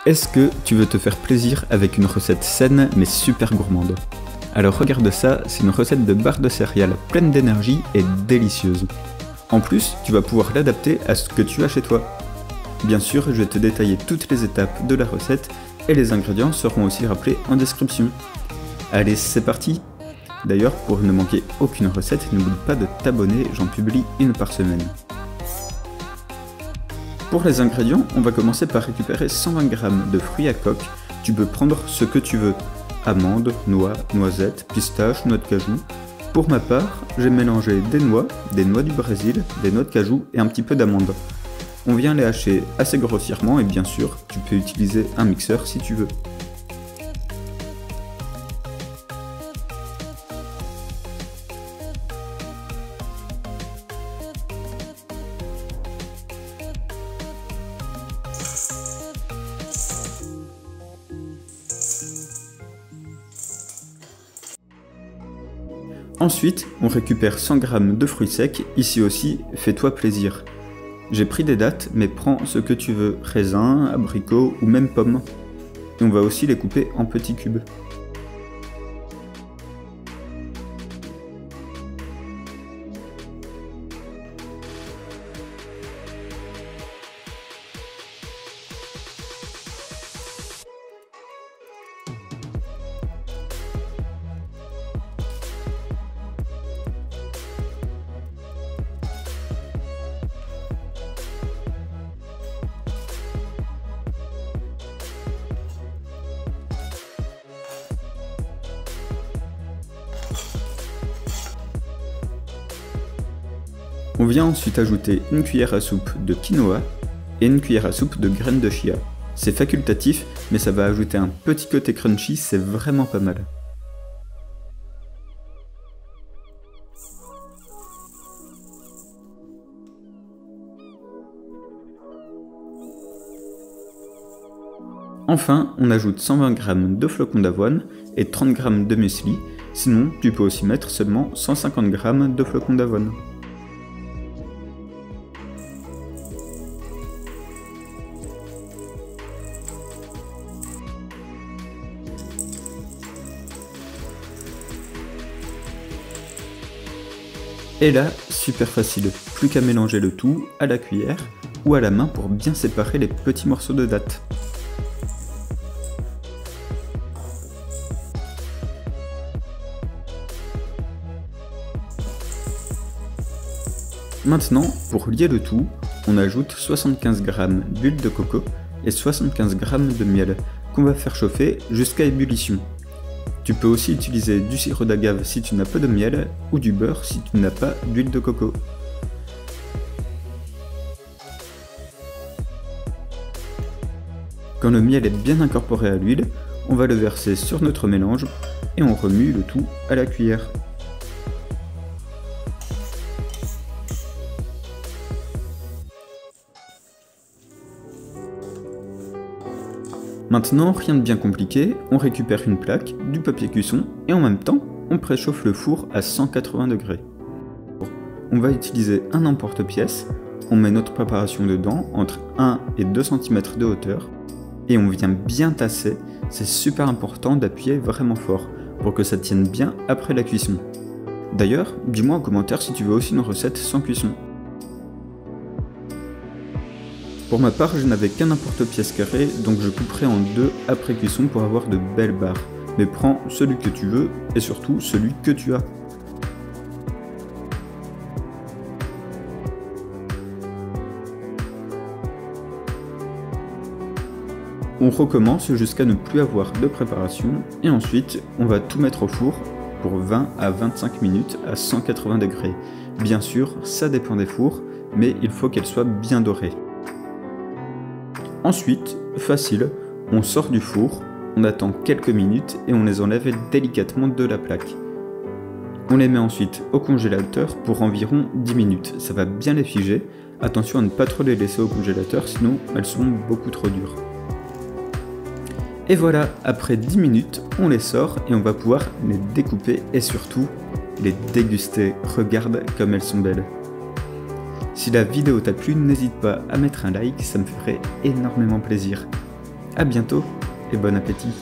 Est-ce que tu veux te faire plaisir avec une recette saine mais super gourmande? Alors regarde ça, c'est une recette de barre de céréales pleine d'énergie et délicieuse. En plus, tu vas pouvoir l'adapter à ce que tu as chez toi. Bien sûr, je vais te détailler toutes les étapes de la recette et les ingrédients seront aussi rappelés en description. Allez, c'est parti! D'ailleurs, pour ne manquer aucune recette, n'oublie pas de t'abonner, j'en publie une par semaine. Pour les ingrédients, on va commencer par récupérer 120 g de fruits à coque. Tu peux prendre ce que tu veux, amandes, noix, noisettes, pistaches, noix de cajou. Pour ma part, j'ai mélangé des noix du Brésil, des noix de cajou et un petit peu d'amandes. On vient les hacher assez grossièrement et bien sûr, tu peux utiliser un mixeur si tu veux. Ensuite, on récupère 100 g de fruits secs, ici aussi, fais-toi plaisir. J'ai pris des dattes, mais prends ce que tu veux, raisins, abricots ou même pommes. Et on va aussi les couper en petits cubes. On vient ensuite ajouter une cuillère à soupe de quinoa et une cuillère à soupe de graines de chia. C'est facultatif, mais ça va ajouter un petit côté crunchy, c'est vraiment pas mal. Enfin, on ajoute 120 g de flocons d'avoine et 30 g de muesli, sinon tu peux aussi mettre seulement 150 g de flocons d'avoine. Et là, super facile, plus qu'à mélanger le tout à la cuillère ou à la main pour bien séparer les petits morceaux de dattes. Maintenant, pour lier le tout, on ajoute 75 g d'huile de coco et 75 g de miel qu'on va faire chauffer jusqu'à ébullition. Tu peux aussi utiliser du sirop d'agave si tu n'as pas de miel ou du beurre si tu n'as pas d'huile de coco. Quand le miel est bien incorporé à l'huile, on va le verser sur notre mélange et on remue le tout à la cuillère. Maintenant, rien de bien compliqué, on récupère une plaque, du papier cuisson et en même temps, on préchauffe le four à 180 degrés. On va utiliser un emporte-pièce, on met notre préparation dedans entre 1 et 2 cm de hauteur et on vient bien tasser, c'est super important d'appuyer vraiment fort pour que ça tienne bien après la cuisson. D'ailleurs, dis-moi en commentaire si tu veux aussi une recette sans cuisson. Pour ma part, je n'avais qu'un emporte-pièce carré, donc je couperai en deux après cuisson pour avoir de belles barres. Mais prends celui que tu veux et surtout celui que tu as. On recommence jusqu'à ne plus avoir de préparation et ensuite on va tout mettre au four pour 20 à 25 minutes à 180 degrés. Bien sûr, ça dépend des fours, mais il faut qu'elles soient bien dorées. Ensuite, facile, on sort du four, on attend quelques minutes et on les enlève délicatement de la plaque. On les met ensuite au congélateur pour environ 10 minutes, ça va bien les figer. Attention à ne pas trop les laisser au congélateur, sinon elles seront beaucoup trop dures. Et voilà, après 10 minutes, on les sort et on va pouvoir les découper et surtout les déguster. Regarde comme elles sont belles. Si la vidéo t'a plu, n'hésite pas à mettre un like, ça me ferait énormément plaisir. à bientôt et bon appétit.